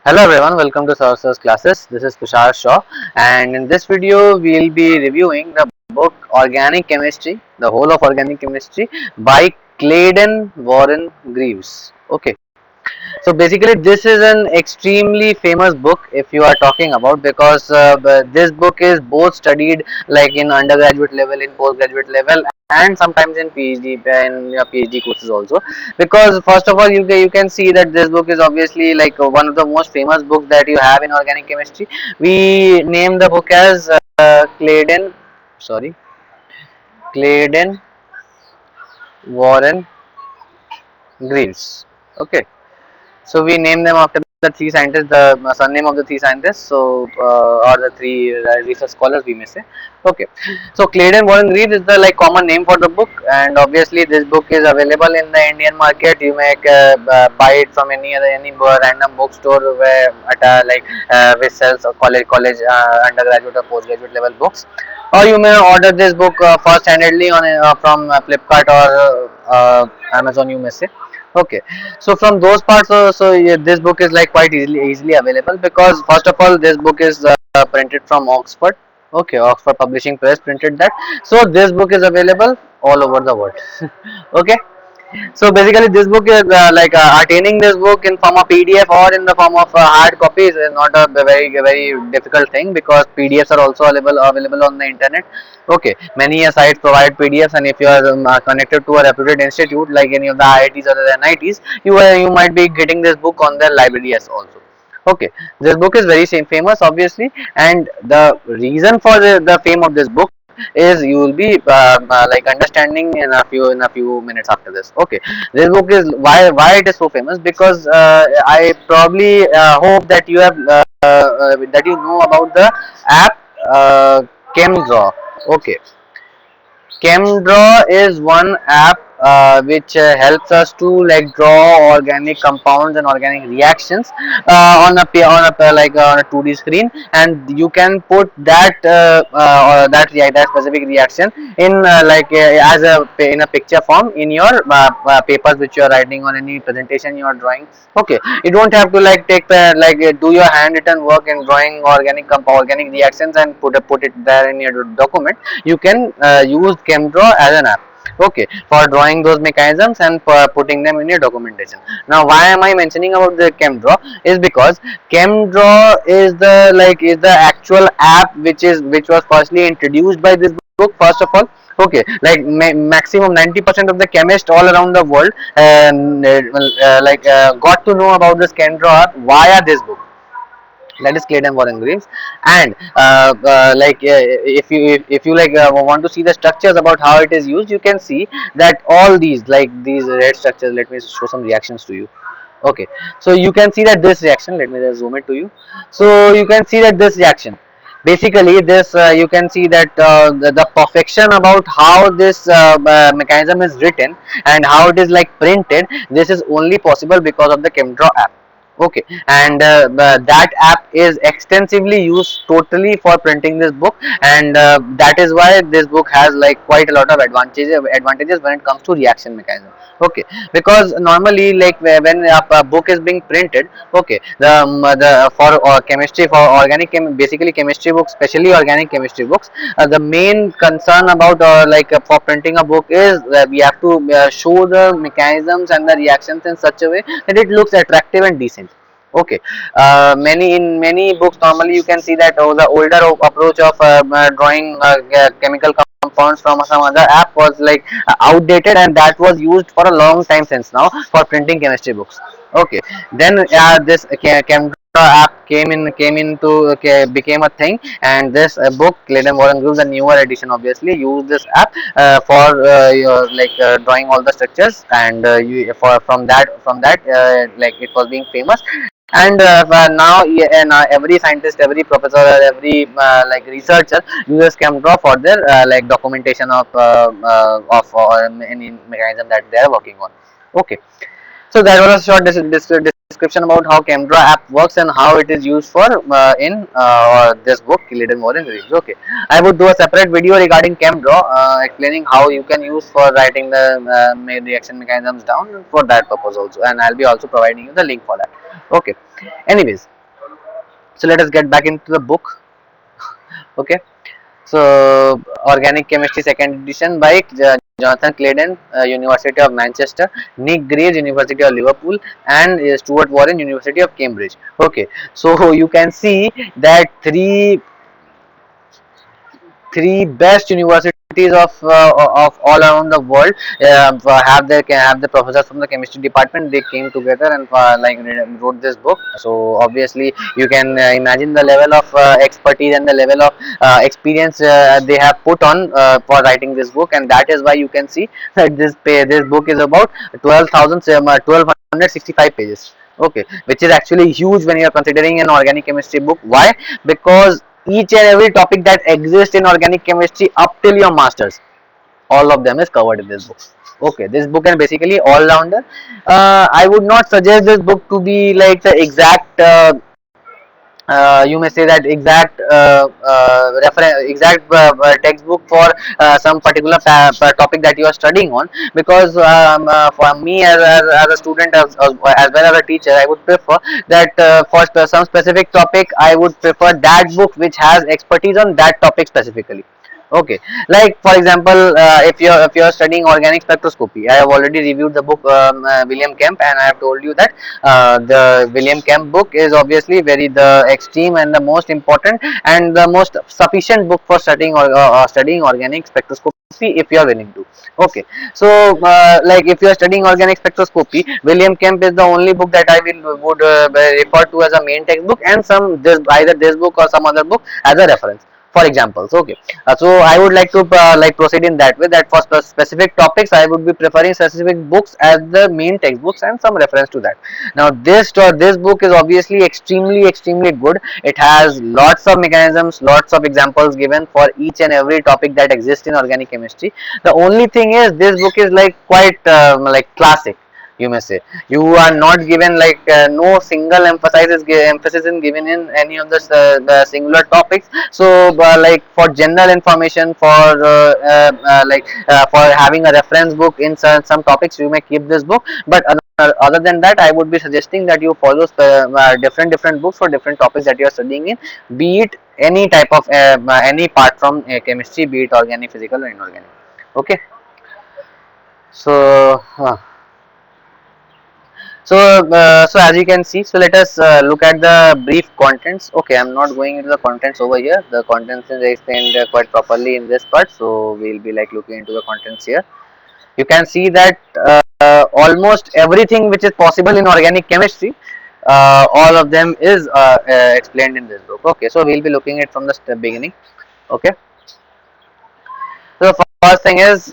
Hello everyone, welcome to Sarsa's classes. This is Tushar Shaw, and in this video we'll be reviewing the book Organic Chemistry, the whole of Organic Chemistry by Clayton Warren Greaves. Okay, so basically this is an extremely famous book if you are talking about, because this book is both studied like in undergraduate level, in postgraduate level, and sometimes in PhD, in your PhD courses also. Because first of all, you can see that this book is obviously like one of the most famous books that you have in organic chemistry. We name the book as sorry Clayton Warren Greaves. Okay, so we name them after the three scientists, the surname of the three scientists, or the three research scholars, we may say. Okay, so Clayton Warren Greaves is the like common name for the book, and obviously this book is available in the Indian market. You may buy it from any random bookstore where which sells college undergraduate or postgraduate level books, or you may order this book first handedly on from Flipkart or Amazon, you may say. Okay, so from those parts, yeah, this book is like quite easily available, because first of all this book is printed from Oxford. Okay, Oxford Publishing Press printed that, so this book is available all over the world. Okay, so basically this book is attaining this book in form of PDF or in the form of hard copies is not a very difficult thing, because PDFs are also available on the internet. Okay, many sites provide PDFs, and if you are connected to a reputed institute like any of the IITs or the NITs, you might be getting this book on their libraries also. Okay, this book is very famous obviously, and the reason for the fame of this book is you will be like understanding in a few minutes after this. Okay, this book is why it is so famous, because I probably hope that you have that you know about the app ChemDraw. Okay, ChemDraw is one app which helps us to like draw organic compounds and organic reactions on a 2D screen, and you can put that specific reaction in as a in a picture form in your papers which you are writing, on any presentation you are drawing. Okay, you don't have to like take do your handwritten work in drawing organic reactions and put it there in your document. You can use ChemDraw as an app, okay, for drawing those mechanisms and for putting them in your documentation. Now why am I mentioning about the ChemDraw is because ChemDraw is the actual app which was firstly introduced by this book first of all. Okay, like maximum 90% of the chemists all around the world got to know about this ChemDraw app via this book, that is Clayton Warren Greaves. And if you want to see the structures about how it is used, you can see that all these red structures. Let me show some reactions to you. Okay, so you can see that this reaction, let me just zoom it to you. So you can see that this reaction, basically this you can see that the perfection about how this mechanism is written and how it is like printed, this is only possible because of the ChemDraw app. Okay, and that app is extensively used totally for printing this book, and that is why this book has like quite a lot of advantages when it comes to reaction mechanism. Okay, because normally like when a book is being printed, okay, the for chemistry, for basically chemistry books, especially organic chemistry books, the main concern about for printing a book is that we have to show the mechanisms and the reactions in such a way that it looks attractive and decent. Okay, many books normally you can see that the older approach of drawing chemical compounds from some other app was like outdated, and that was used for a long time since now for printing chemistry books. Okay, then this ChemDraw app came into okay, became a thing, and this book Clayton Warren Greaves, the newer edition, obviously used this app for drawing all the structures, and from that like it was being famous. And now every scientist, every professor, or every researcher uses ChemDraw for their documentation of any mechanism that they are working on. Okay, so that was a short description about how ChemDraw app works and how it is used for in this book Clayton Warren Greaves. Okay, I would do a separate video regarding ChemDraw, explaining how you can use for writing the reaction mechanisms down for that purpose also, and I'll be also providing you the link for that. Okay, anyways, So let us get back into the book. Okay. So, Organic Chemistry Second Edition by Jonathan Clayton, University of Manchester, Nick Graves, University of Liverpool, and Stuart Warren, University of Cambridge. Okay, so you can see that three best universities of all around the world have the professors from the chemistry department. They came together and wrote this book. So obviously you can imagine the level of expertise and the level of experience they have put on for writing this book, and that is why you can see that this book is about 1265 pages. Okay, which is actually huge when you are considering an organic chemistry book. Why? Because each and every topic that exists in organic chemistry up till your masters, all of them is covered in this book. Okay, this book is basically all rounder. I would not suggest this book to be like the exact you may say that exact textbook for some particular topic that you are studying on, because for me as a student as well as a teacher, I would prefer that for some specific topic I would prefer that book which has expertise on that topic specifically. Okay, like for example, if you're studying organic spectroscopy, I have already reviewed the book William Kemp, and I have told you that the William Kemp book is obviously very the extreme and the most important and the most sufficient book for studying organic spectroscopy if you are willing to. Okay, so like if you are studying organic spectroscopy, William Kemp is the only book that I would refer to as a main textbook, and either this book or some other book as a reference for examples. Okay, so I would like to like proceed in that way, that for specific topics I would be preferring specific books as the main textbooks and some reference to that. Now this book is obviously extremely good. It has lots of mechanisms, lots of examples given for each and every topic that exists in organic chemistry. The only thing is this book is like quite like classic, you may say. You are not given like no single emphasis is given in any of the singular topics. So like for general information, for having a reference book in some topics, you may keep this book. But other than that, I would be suggesting that you follow different books for different topics that you are studying in, be it any type of any part from chemistry, be it organic, physical, or inorganic. Okay, so so as you can see, so let us look at the brief contents. Okay, I'm not going into the contents over here. The contents is explained quite properly in this part, so we'll be like looking into the contents here. You can see that almost everything which is possible in organic chemistry, all of them is explained in this book. Okay, so we'll be looking at from the beginning. Okay, so the first thing is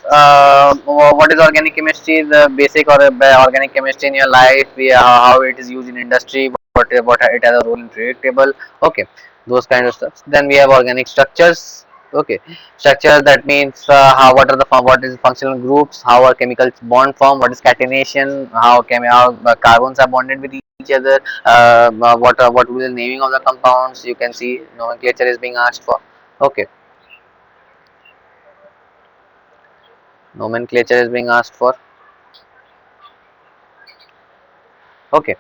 what is organic chemistry, the basic or organic chemistry in your life, how it is used in industry, what it has a role in periodic table. Okay, those kind of stuff. Then we have organic structures. Okay, structures, that means what is functional groups, how are chemicals bond form, what is catenation, how carbons are bonded with each other, what will be the naming of the compounds. You can see nomenclature is being asked for. Okay, nomenclature is being asked for. Okay,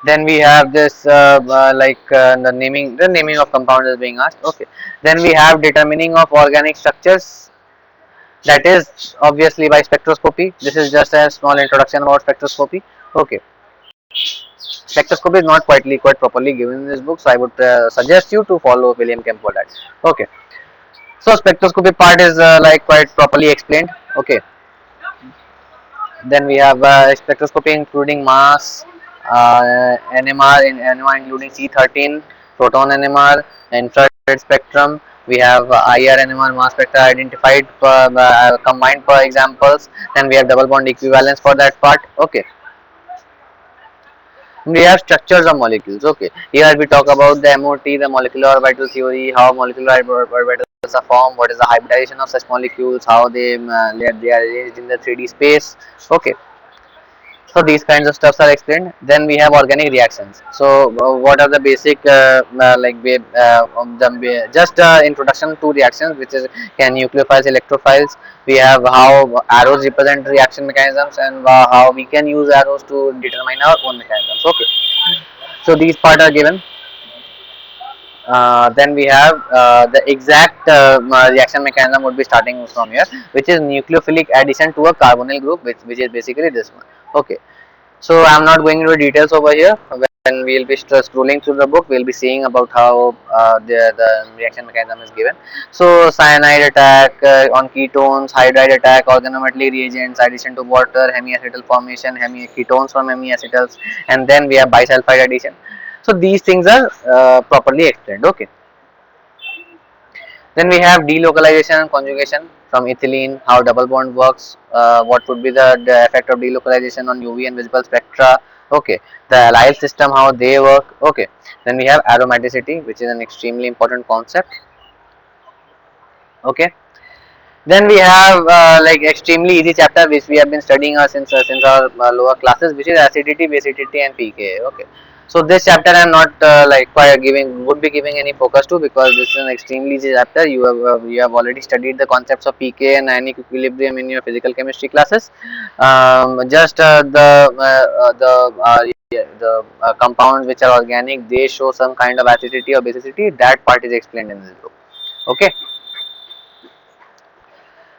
then we have this the naming of compounds is being asked. Okay, then we have determining of organic structures, that is obviously by spectroscopy. This is just a small introduction about spectroscopy. Okay, spectroscopy is not quite properly given in this book, so I would suggest you to follow William Kemp for that. Okay, so spectroscopy part is like quite properly explained. Okay, then we have spectroscopy including mass, NMR including C13, proton NMR, infrared spectrum. We have IR NMR mass spectra identified combined for examples. Then we have double bond equivalence for that part. Okay, we have structures of molecules. Okay, here we talk about the MOT, the molecular orbital theory, how molecular orbitals are formed, what is the hybridization of such molecules, how they are arranged in the 3D space. Okay, so these kinds of stuffs are explained. Then we have organic reactions. So what are the basic just introduction to reactions, which is can nucleophiles, electrophiles. We have how arrows represent reaction mechanisms, and how we can use arrows to determine our own mechanisms. Okay, so these part are given. then we have the exact reaction mechanism would be starting from here, which is nucleophilic addition to a carbonyl group, which is basically this one. Okay, so I'm not going into details over here. When we'll be scrolling through the book, we'll be seeing about how the reaction mechanism is given. So cyanide attack on ketones, hydride attack, organometallic reagents, addition to water, hemiacetal formation, ketones from hemiacetals, and then we have bisulfide addition. So these things are properly explained. Okay. Then we have delocalization and conjugation from ethylene, how double bond works, what would be the effect of delocalization on UV and visible spectra. Okay, the allyl system, how they work. Okay, then we have aromaticity, which is an extremely important concept. Okay, then we have like extremely easy chapter which we have been studying since our lower classes, which is acidity, basicity, and pK. Okay, so this chapter I am not like quite giving would be giving any focus to, because this is an extremely easy chapter. You have already studied the concepts of pK and ionic equilibrium in your physical chemistry classes. Just yeah, the compounds which are organic, they show some kind of acidity or basicity. That part is explained in this book. Okay.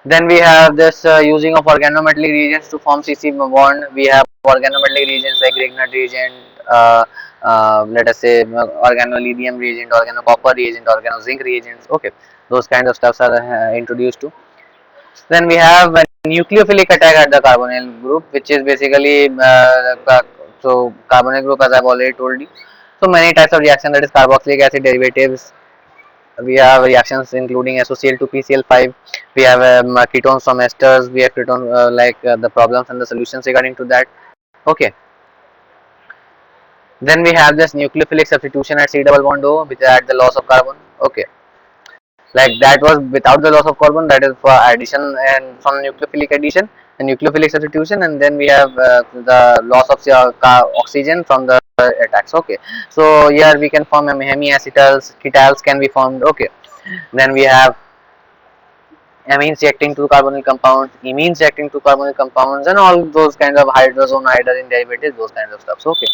Then we have this using of organometallic reagents to form CC bond. We have organometallic reagents like Grignard reagent, let us say organolithium reagent, organocopper reagent, organozinc reagents. Okay, those kinds of stuffs are introduced to. Then we have a nucleophilic attack at the carbonyl group, which is basically so carbonyl group, as I've already told you. So many types of reaction, that is carboxylic acid derivatives. We have reactions including SOCl to PCl5. We have ketones from esters. We have ketone the problems and the solutions regarding to that. Okay. Then we have this nucleophilic substitution at C double bond O, which is at the loss of carbon. Okay, like that was without the loss of carbon, that is for addition, and from nucleophilic addition and nucleophilic substitution, and then we have the loss of oxygen from the attacks. Okay, so here we can form hemiacetals, ketals can be formed. Okay, then we have amines reacting to carbonyl compounds, imines reacting to carbonyl compounds, and all those kinds of hydrazone, hydrogen derivatives, those kinds of stuff. So, okay,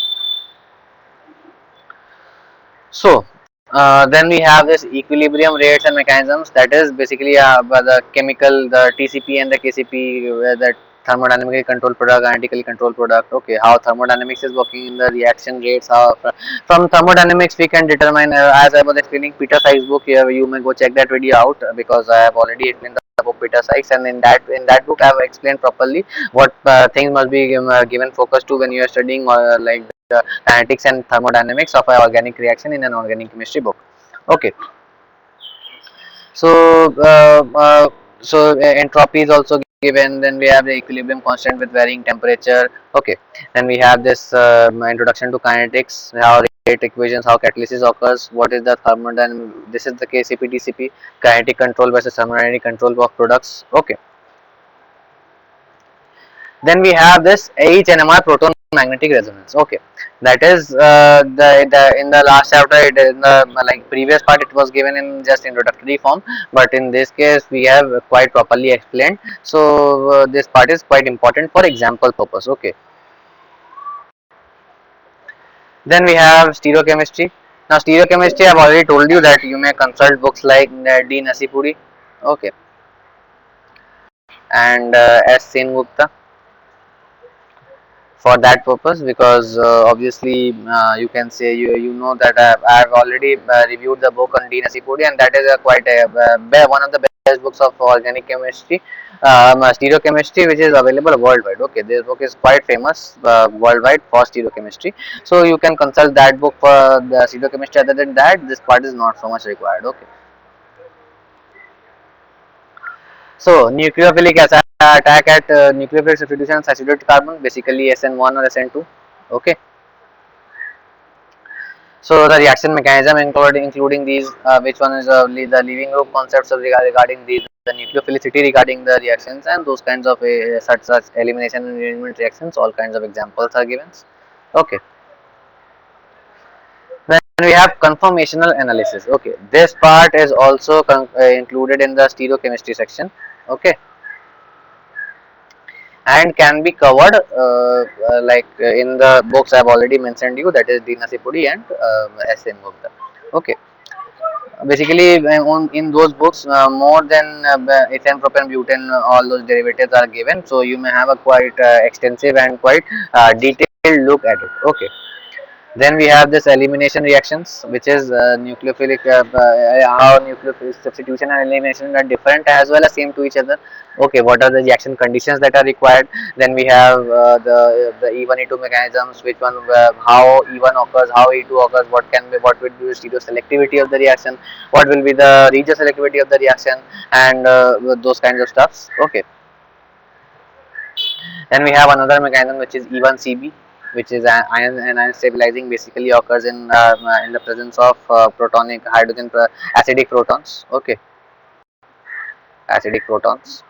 so then we have this equilibrium rates and mechanisms, that is basically the chemical, the TCP and the KCP, the thermodynamically controlled product, analytically controlled product. Okay, how thermodynamics is working in the reaction rates. How from thermodynamics we can determine, as I was explaining Peter Sykes book here, you may go check that video out, because I have already explained the book Peter Sykes, and in that book I have explained properly what things must be given focus to when you are studying like the kinetics and thermodynamics of an organic reaction in an organic chemistry book. Okay, so entropy is also given. Then we have the equilibrium constant with varying temperature. Okay, then we have this introduction to kinetics, how rate equations, how catalysis occurs, what is the thermodynamic, this is the KCP TCP, kinetic control versus thermodynamic control of products. Okay, then we have this HNMR proton magnetic resonance. Okay, that is the in the last chapter, in the like previous part, it was given in just introductory form, but in this case we have quite properly explained. So this part is quite important for example purpose. Okay, then we have stereochemistry. Now stereochemistry, I have already told you that you may consult books like D Nasipuri, okay, and S Sengupta for that purpose, because obviously you can say, you know that I've already reviewed the book on D Nasipuri, and that is a quite one of the best books of organic chemistry, stereochemistry, which is available worldwide. Okay, this book is quite famous worldwide for stereochemistry, so you can consult that book for the stereochemistry. Other than that, this part is not so much required. Okay, so nucleophilic attack at nucleophilic substitution of saturated carbon, basically SN1 or SN2. Okay, so the reaction mechanism including these, which one is the leaving group concepts of regarding these, the nucleophilicity regarding the reactions, and those kinds of such elimination and rearrangement reactions. All kinds of examples are given. Okay, then we have conformational analysis. Okay, this part is also included in the stereochemistry section. Okay, and can be covered in the books I have already mentioned you, that is Dina Sipudi and SM Gupta. Okay, basically in those books more than ethane, propane, butane, all those derivatives are given, so you may have a quite extensive and quite detailed look at it. Okay. Then we have this elimination reactions, which is nucleophilic, how nucleophilic substitution and elimination are different as well as same to each other. Okay, what are the reaction conditions that are required? Then we have the E1 E2 mechanisms, which one, how E1 occurs, how E2 occurs, what will be the stereoselectivity of the reaction, what will be the regioselectivity of the reaction, and those kinds of stuffs. Okay. Then we have another mechanism which is E1CB, which is ion and ion stabilizing. Basically occurs in the presence of protonic hydrogen acidic protons. Okay, acidic protons.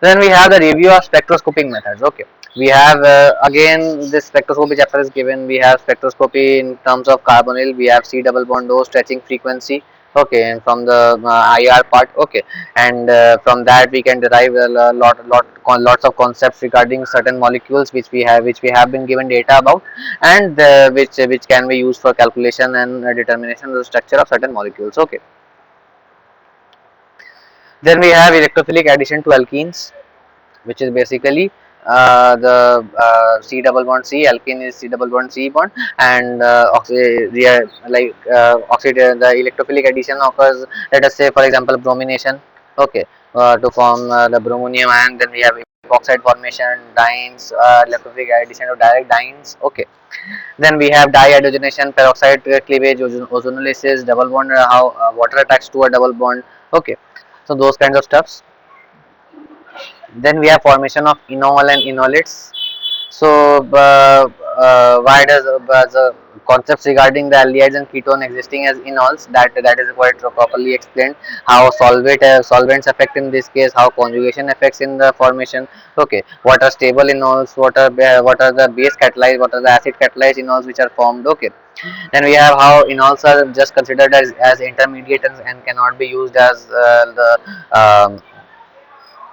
Then we have the review of spectroscoping methods. Okay, we have again this spectroscopy chapter is given. We have spectroscopy in terms of carbonyl. We have C double bond O, stretching frequency. Okay, and from the IR part. Okay, and from that we can derive lots of concepts regarding certain molecules which we have been given data about, and which can be used for calculation and determination of the structure of certain molecules. Okay. Then we have electrophilic addition to alkenes, which is basically the C double bond C, alkene is C double bond C bond, and the electrophilic addition occurs. Let us say, for example, bromination. Okay, to form the bromonium ion. Then we have epoxide formation, dienes, electrophilic addition of direct dienes. Okay. Then we have dihydrogenation, peroxide cleavage, ozonolysis, double bond, how water attacks to a double bond. Okay, so those kinds of stuffs. Then we have formation of enol and enolates. So why does the concepts regarding the aldehydes and ketone existing as enols, that is quite properly explained. How solvents affect in this case, how conjugation affects in the formation. Okay, what are stable enols, what are the base catalyzed, what are the acid catalyzed enols which are formed. Okay. Then we have how enols are just considered as intermediates and cannot be used as the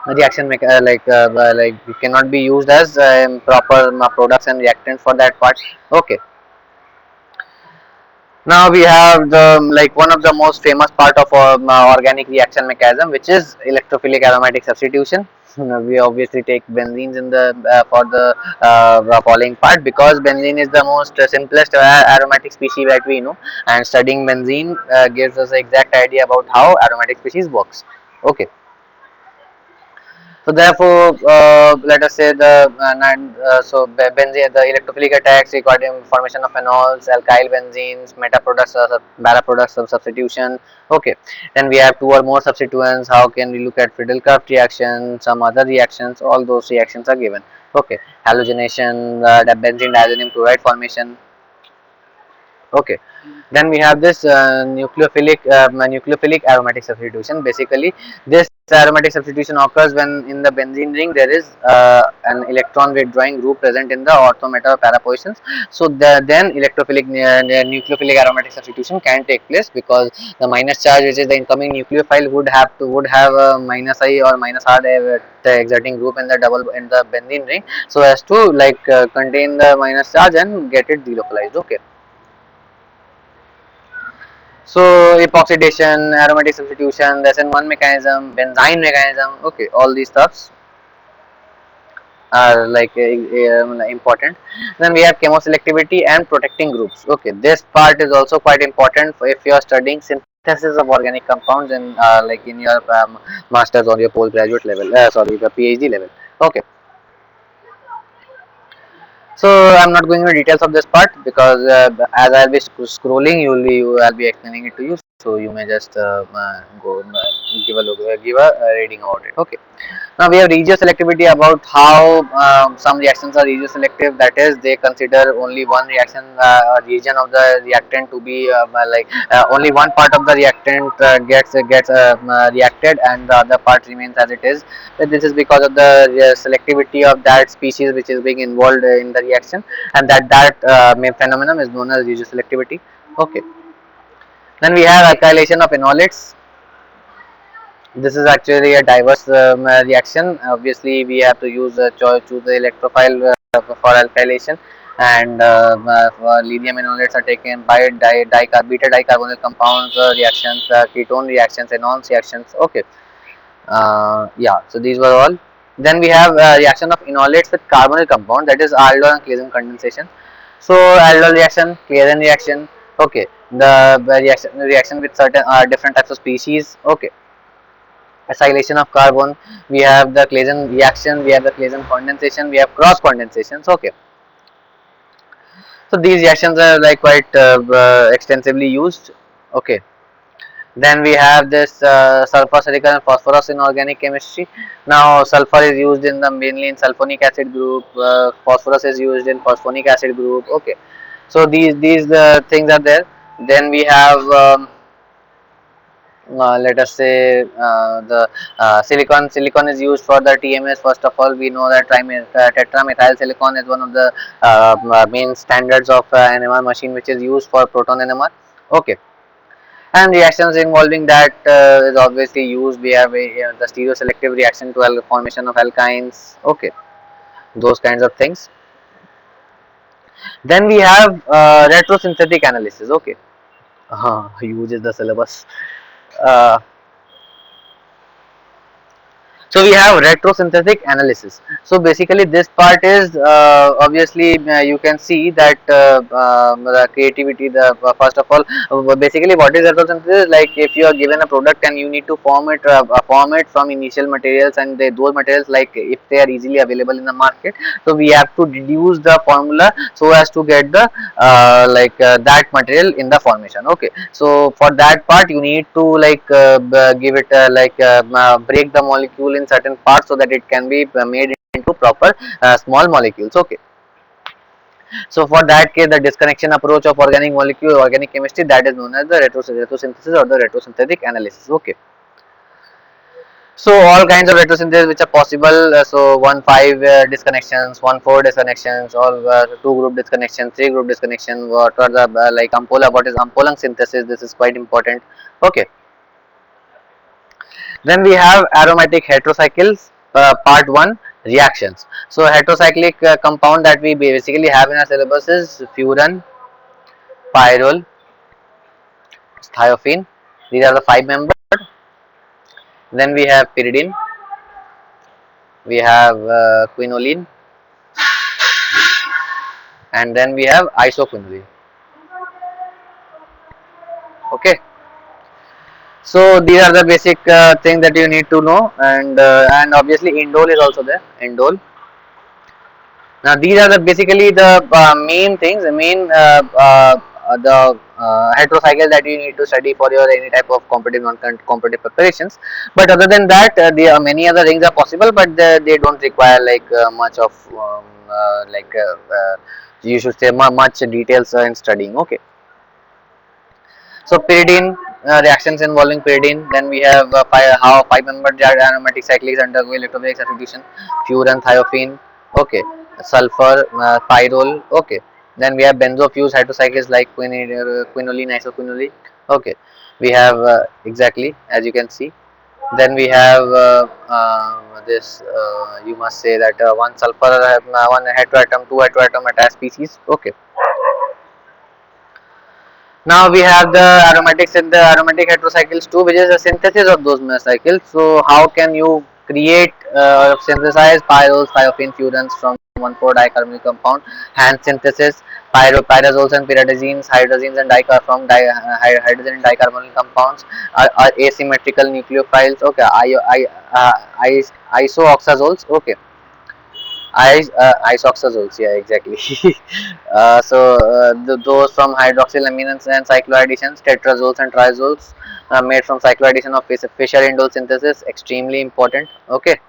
reaction like it cannot be used as proper products and reactants for that part. Okay. Now we have the like one of the most famous part of organic reaction mechanism, which is electrophilic aromatic substitution. We obviously take benzenes in the for the following part, because benzene is the most simplest aromatic species that we know, and studying benzene gives us exact idea about how aromatic species works. Okay. So therefore, let us say benzene, the electrophilic attacks regarding formation of phenols, alkyl benzenes, meta products, para products of substitution. Okay, then we have two or more substituents. How can we look at Friedel-Crafts reaction, some other reactions? All those reactions are given. Okay, halogenation, the benzene diazoxide chloride formation. Okay, then we have this nucleophilic aromatic substitution. Basically, this aromatic substitution occurs when in the benzene ring there is an electron withdrawing group present in the ortho meta para positions. So then nucleophilic aromatic substitution can take place, because the minus charge, which is the incoming nucleophile, would have a minus I or minus R the exerting group in the benzene ring, so as to contain the minus charge and get it delocalized. Okay. So epoxidation, aromatic substitution, that's in one mechanism, benzyne mechanism. Okay, all these stuffs are important. Then we have chemoselectivity and protecting groups. Okay, this part is also quite important if you are studying synthesis of organic compounds in in your masters or your postgraduate level. Sorry, the PhD level. Okay. So I'm not going into details of this part, because as I'll be scrolling, I'll be explaining it to you. So you may just go give a look, give a reading about it. Okay. Now we have regioselectivity, about how some reactions are regioselective. That is, they consider only one reaction region of the reactant to be only one part of the reactant gets reacted, and the other part remains as it is. This is because of the selectivity of that species which is being involved in the reaction, and that phenomenon is known as regioselectivity. Okay. Then we have alkylation of enolates. This is actually a diverse reaction. Obviously, we have to choose the electrophile for alkylation. and lithium enolates are taken by beta dicarbonyl compounds reactions, ketone reactions, enons reactions. Okay, yeah. So these were all. Then we have reaction of enolates with carbonyl compound, that is aldol and Claisen condensation. So aldol reaction, Claisen reaction. Okay, the reaction with certain different types of species. Okay, acylation of carbon. We have the Claisen reaction. We have the Claisen condensation. We have cross condensations. Okay, so these reactions are like quite extensively used. Okay, then we have this sulfur, silicon, and phosphorus in organic chemistry. Now sulfur is used in the mainly in sulfonic acid group. Phosphorus is used in phosphonic acid group. Okay, so these things are there. Then we have let us say the silicon is used for the TMS. First of all, we know that tetramethyl silicon is one of the main standards of NMR machine, which is used for proton NMR. Okay, and reactions involving that is obviously used. We have the stereoselective reaction to formation of alkynes. Okay, those kinds of things. Then we have retrosynthetic analysis. Okay, huge is the syllabus. Uh, So we have retrosynthetic analysis. So basically this part is obviously you can see that the creativity, the first of all basically what is retrosynthesis, like if you are given a product and you need to form it from initial materials, and those materials, like if they are easily available in the market, so we have to reduce the formula so as to get the that material in the formation. Okay, so for that part you need to give it break the molecule in certain parts so that it can be made into proper small molecules. Okay, so for that case the disconnection approach of organic chemistry, that is known as the retrosynthesis or the retrosynthetic analysis. Okay, so all kinds of retrosynthesis which are possible. So 1,5 disconnections, 1,4 disconnections, all 2 group disconnection, 3 group disconnection. What are the what is Ampolang synthesis? This is quite important. Okay, then we have aromatic heterocycles, part 1, reactions. So heterocyclic compound that we basically have in our syllabus is furan, pyrrole, thiophene. These are the 5 members. Then we have pyridine, we have quinoline, and then we have isoquinoline. Okay, so these are the basic things that you need to know, and obviously indole is also there. Indole. Now these are the basically the main things, the main the heterocycle that you need to study for your any type of competitive non-competitive preparations. But other than that, there are many other things are possible, but they don't require much of you should say much details in studying. Okay. So pyridine, reactions involving pyridine. Then we have how 5 membered aromatic cyclics undergo electrophilic substitution. Furan, thiophene. Okay. Sulfur, pyrrole. Okay. Then we have benzofused hydrocyclics like quinoline, isoquinoline. Okay. We have exactly as you can see. Then we have this. You must say that one sulfur, one heteroatom, 2 heteroatom attached species. Okay. Now we have the aromatics and the aromatic heterocycles too, which is a synthesis of those cycles. So how can you create synthesize pyrroles, thiophene, furans from 1,4 dicarbonyl compound? Hand synthesis, pyrazoles and pyridazines, hydrazines and from hydrogen and dicarbonyl compounds are asymmetrical nucleophiles. Okay, isoxazoles. Okay, isoxazoles, yeah, exactly. Those from hydroxylamines and cycloadditions, tetrazoles and triazoles, made from cycloaddition of Fischer-Indole synthesis, extremely important. Okay,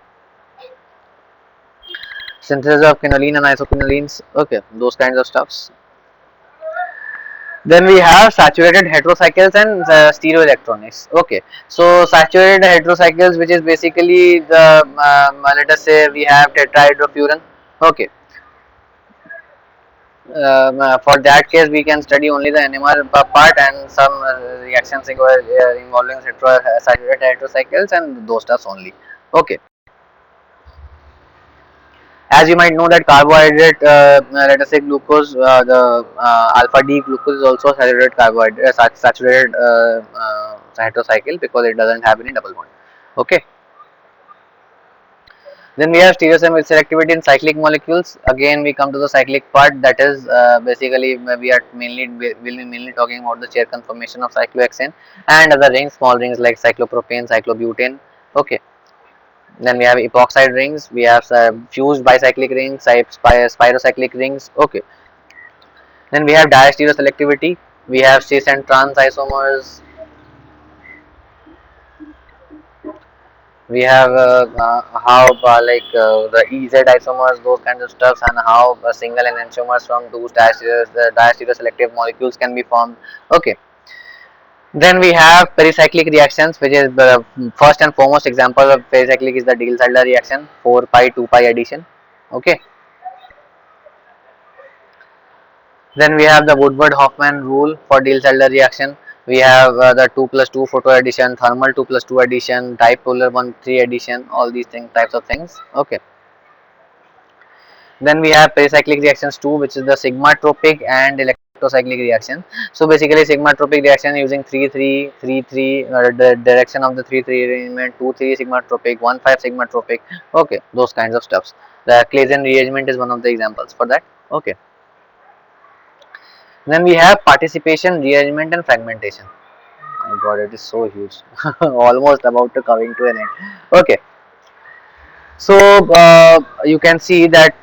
synthesis of quinoline and isoquinolines. Okay, those kinds of stuffs. Then we have saturated heterocycles and stereoelectronics. Okay, so saturated heterocycles, which is basically the let us say we have tetrahydrofuran. Okay, for that case we can study only the NMR part and some reactions involving saturated heterocycles and those stuffs only. Okay, As you might know that carbohydrate, let us say glucose, the alpha D glucose is also saturated carbohydrate, saturated heterocycle, because it doesn't have any double bond. Okay. Then we have stereosome with selectivity in cyclic molecules. Again, we come to the cyclic part. That is basically we are will be mainly talking about the chair conformation of cyclohexane and other rings, small rings like cyclopropane, cyclobutane. Okay. Then we have epoxide rings. We have fused bicyclic rings, spirocyclic rings. Okay. Then we have diastereoselectivity. We have cis and trans isomers. We have how the EZ isomers, those kinds of stuffs, and how single enantiomers from two diastereoselective molecules can be formed. Okay. Then we have pericyclic reactions, which is the first and foremost example of pericyclic is the Diels-Alder reaction, 4 pi 2 pi addition. Okay. Then we have the Woodward-Hoffmann rule for Diels-Alder reaction. We have the 2 plus 2 photo addition, thermal 2 plus 2 addition, dipolar 1 3 addition, all these types of things. Okay. Then we have pericyclic reactions too, which is the sigmatropic and electrocyclic reaction. So basically sigmatropic reaction using 3 3 3 3, the direction of the 3 3 arrangement, 2 3 sigmatropic, 1 5 sigmatropic. Okay, those kinds of stuffs. The Claisen rearrangement is one of the examples for that. Okay. Then we have participation, rearrangement and fragmentation. My god, it is so huge. Almost about to coming to an end. Okay. So you can see that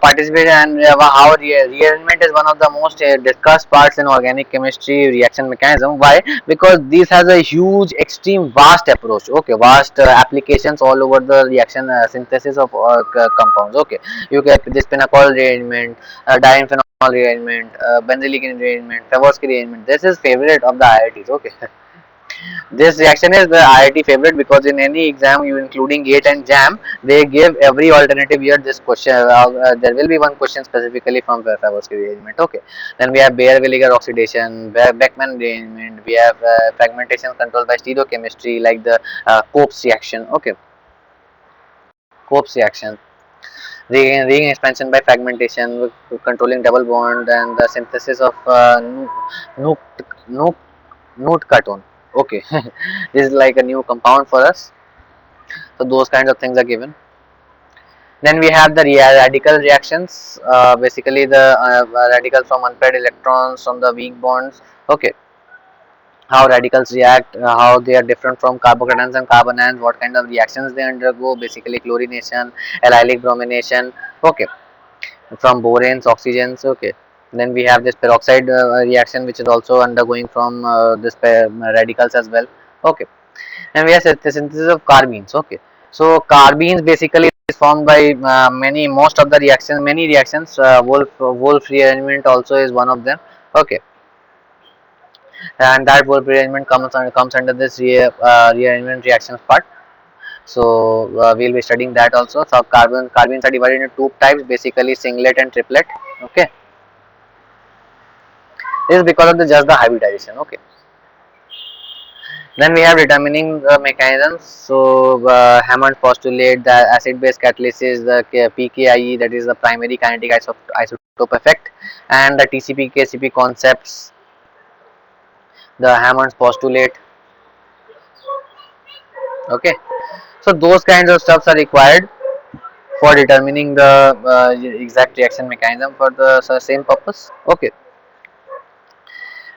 participation and how rearrangement is one of the most discussed parts in organic chemistry reaction mechanism. Why? Because this has a huge, extreme, vast approach. Okay, vast applications all over the reaction synthesis of compounds. Okay, you get this pinacol rearrangement, diamphenol rearrangement, benzylic rearrangement, Favorsky rearrangement. This is favorite of the IITs. Okay. This reaction is the IIT favorite because in any exam, you including GATE and JAM, they give every alternative year this question. There will be one question specifically from Favorsky rearrangement. Okay. Then we have Baeyer-Villiger oxidation, Beckmann rearrangement. We have fragmentation controlled by stereochemistry like the Copes reaction. Okay. Copes reaction. Ring expansion by fragmentation, controlling double bond, and the synthesis of nuke nuke Nootkaton. Okay, this is like a new compound for us. So those kinds of things are given. Then we have the radical reactions. Basically, the radicals from unpaired electrons from the weak bonds. Okay, how radicals react, how they are different from carbocations and carbanions, what kind of reactions they undergo. Basically, chlorination, allylic bromination. Okay, from boranes, oxygens. Okay. Then we have this peroxide reaction, which is also undergoing from this radicals as well. Okay. And we have the synthesis of carbenes. Okay. So carbenes basically is formed by most of the reactions, many reactions. Wolf rearrangement also is one of them. Okay. And that Wolf rearrangement comes under this rearrangement reactions part. So we'll be studying that also. So carbenes are divided into two types, basically singlet and triplet. Okay. This is because of just the hybridization. Okay. Then we have determining the mechanisms. So Hammond postulate the acid-base catalysis, the PKIE, that is the primary kinetic isotope effect, and the TCP KCP concepts. The Hammond's postulate. Okay. So those kinds of stuffs are required for determining the exact reaction mechanism for the same purpose. Okay.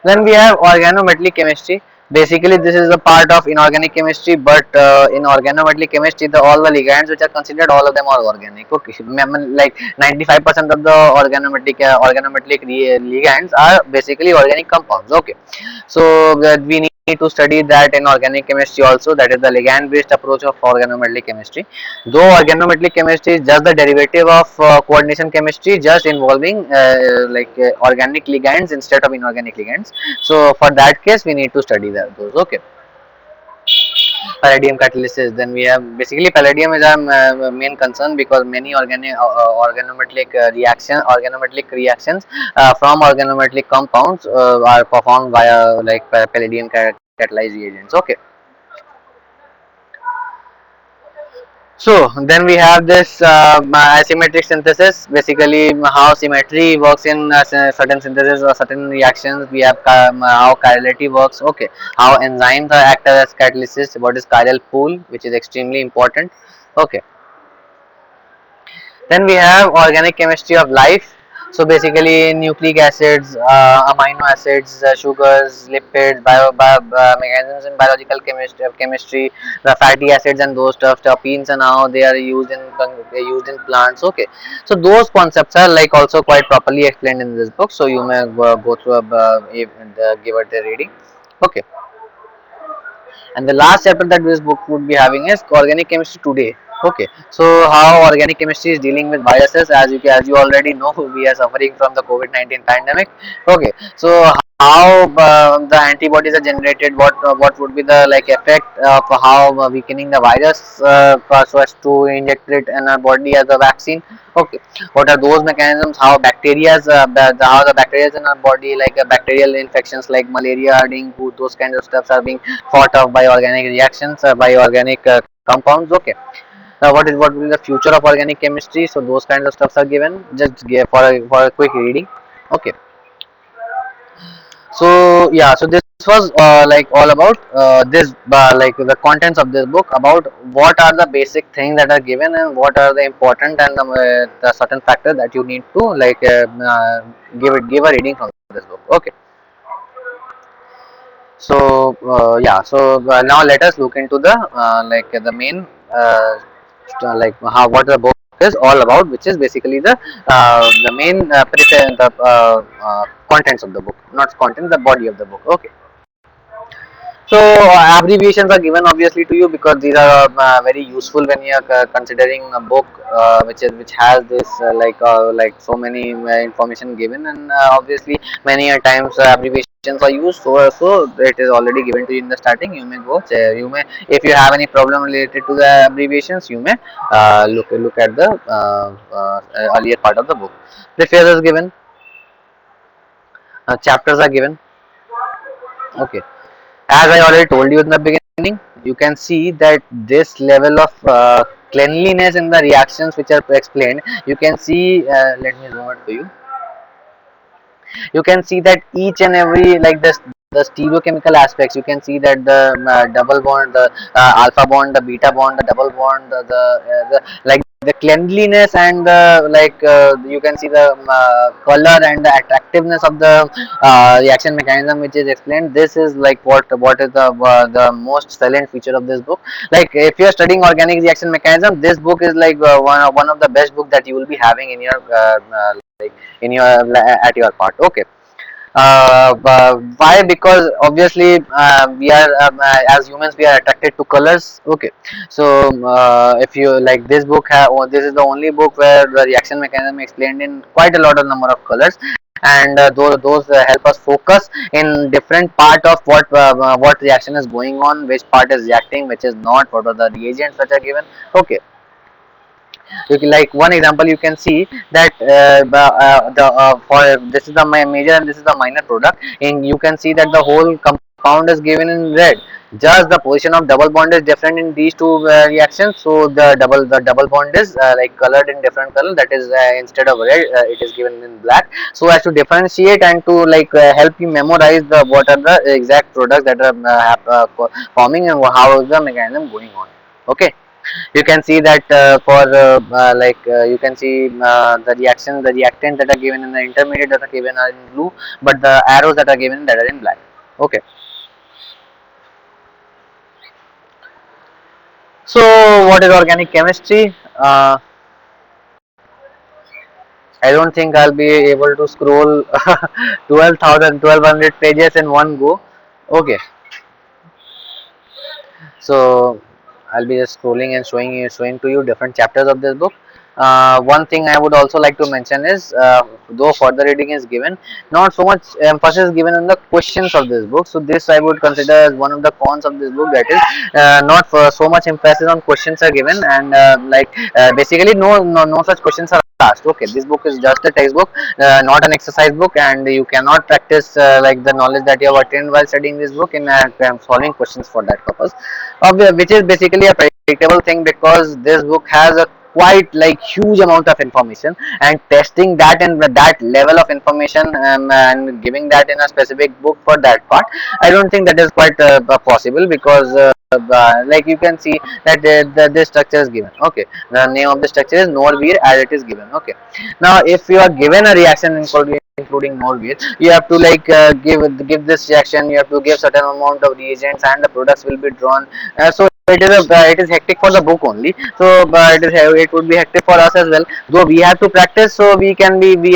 Then we have organometallic chemistry. Basically, this is a part of inorganic chemistry, but in organometallic chemistry, all the ligands which are considered, all of them are organic. Okay, like 95% of the organometallic ligands are basically organic compounds. Okay, so we need to study that in organic chemistry also. That is the ligand-based approach of organometallic chemistry. Though organometallic chemistry is just the derivative of coordination chemistry, just involving organic ligands instead of inorganic ligands. So for that case, we need to study those. Okay. Palladium catalysis. Then we have basically palladium is our main concern because many organometallic reactions from organometallic compounds are performed via like palladium catalyzed reagents. Okay. So then we have this asymmetric synthesis, basically how symmetry works in certain synthesis or certain reactions. We have how chirality works, okay, how enzymes are act as catalysts, what is chiral pool, which is extremely important, okay. Then we have organic chemistry of life. So basically, nucleic acids, amino acids, sugars, lipids, mechanisms in biological chemistry, the fatty acids and those stuff, terpenes, and how they are used in plants. Okay, so those concepts are like also quite properly explained in this book. So you may go through give it a reading. Okay, and the last chapter that this book would be having is organic chemistry today. Okay, so how organic chemistry is dealing with viruses, as you already know, we are suffering from the COVID-19 pandemic. Okay, so how the antibodies are generated, what would be the like effect of how weakening the virus so as to inject it in our body as a vaccine. Okay, what are those mechanisms, how bacteria's how the bacteria in our body, like bacterial infections like malaria, dengue, those kinds of stuffs are being fought off by organic reactions, by organic compounds. Okay, what will be the future of organic chemistry, so those kinds of stuffs are given, just for a quick reading. Okay, so yeah, so this was like all about this like the contents of this book, about what are the basic things that are given and what are the important and the certain factors that you need to like give a reading from this book. Okay, so yeah, so now let us look into the like the main like how what the book is all about, which is basically the main contents of the book, not content, the body of the book. Okay, so abbreviations are given obviously to you because these are very useful when you are considering a book which has this like so many information given, and obviously many a times abbreviations are used. So it is already given to you in the starting. You may you may, if you have any problem related to the abbreviations, you may look at the earlier part of the book. Preface is given, chapters are given. Okay, as I already told you in the beginning, you can see that this level of cleanliness in the reactions which are explained, you can see, let me zoom it to you. You can see that each and every like the stereochemical aspects, you can see that the double bond, the alpha bond, the beta bond, the double bond, the like the cleanliness and the like you can see the color and the attractiveness of the reaction mechanism which is explained. This is like what is the most salient feature of this book. Like if you are studying organic reaction mechanism, this book is like one of the best book that you will be having in your like in your at your part. Okay, why? Because obviously we are as humans we are attracted to colors. Okay, so if you like this book this is the only book where the reaction mechanism explained in quite a lot of number of colors, and those help us focus in different part of what reaction is going on, which part is reacting, which is not, what are the reagents that are given. Okay, you can, like one example you can see that the for this is the major and this is the minor product, and you can see that the whole compound is given in red. Just the position of double bond is different in these two reactions, so the double bond is like colored in different color, that is instead of red it is given in black, so as to differentiate and to like help you memorize the what are the exact products that are forming and how is the mechanism going on. Okay, you can see that for you can see the reactant that are given in the intermediate that are given are in blue, but the arrows that are given that are in black. Okay, so what is organic chemistry? I don't think I'll be able to scroll 1200 pages in one go. Okay, so I'll be just scrolling and showing to you different chapters of this book. One thing I would also like to mention is though further reading is given, not so much emphasis is given on the questions of this book, so this I would consider as one of the cons of this book, that is not for so much emphasis on questions are given, and basically no such questions are asked. Okay, this book is just a textbook, not an exercise book, and you cannot practice like the knowledge that you have attained while studying this book in solving questions for that purpose, which is basically a unpredictable thing because this book has a quite like huge amount of information, and testing that and that level of information, and giving that in a specific book for that part, I don't think that is quite possible, because like you can see that this structure is given. Okay, the name of the structure is Norvir as it is given. Okay, now if you are given a reaction including Norvir, you have to like give this reaction, you have to give certain amount of reagents, and the products will be drawn. So it is hectic for the book only. So it would be hectic for us as well. Though we have to practice, so we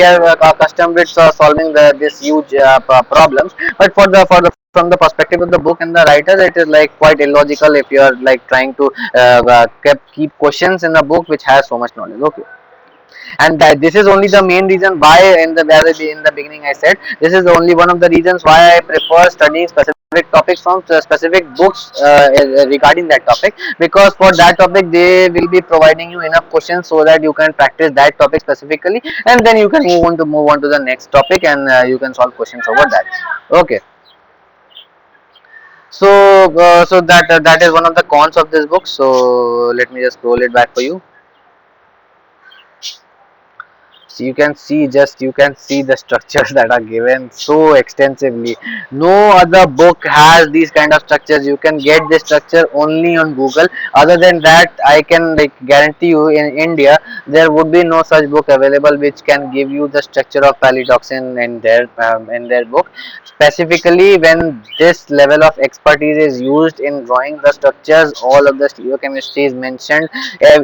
are accustomed with solving this huge problems. But for the from the perspective of the book and the writers, it is like quite illogical if you are like trying to keep questions in the book which has so much knowledge. Okay, and that this is only the main reason why in the beginning I said this is only one of the reasons why I prefer studying specific topics from specific books regarding that topic, because for that topic they will be providing you enough questions so that you can practice that topic specifically, and then you can move on to the next topic, and you can solve questions over that. Okay, so that is one of the cons of this book. So let me just scroll it back for you. So you can see the structures that are given so extensively. No other book has these kind of structures. You can get this structure only on Google. Other than that, I can like guarantee you in India there would be no such book available which can give you the structure of palidoxin in their book. Specifically, when this level of expertise is used in drawing the structures, all of the stereochemistry is mentioned.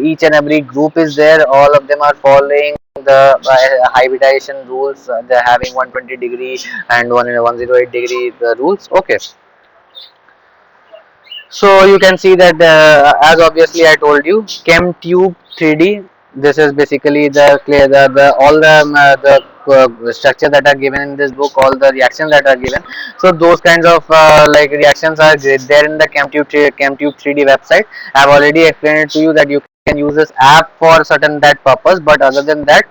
Each and every group is there. All of them are following the hybridization rules. They're having 120-degree and 108-degree rules. Okay, so you can see that as obviously I told you, ChemTube 3D. This is basically the all the structure that are given in this book, all the reactions that are given. So those kinds of like reactions are there in the ChemTube 3D website. I have already explained it to you that you can use this app for certain that purpose, but other than that,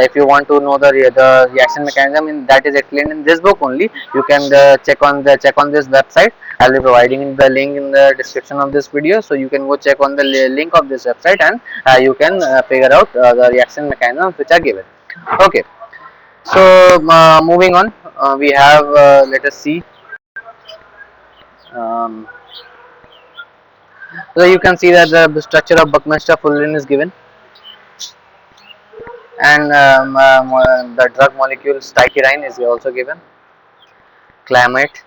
if you want to know the reaction mechanism in that is explained in this book only, you can check on this website. I'll be providing the link in the description of this video, so you can go check on the link of this website, and you can figure out the reaction mechanisms which are given. Okay, so moving on, we have let us see. Um, so you can see that the structure of Buckminster-Fuller is given, and the drug molecule strychnine is also given. Climate.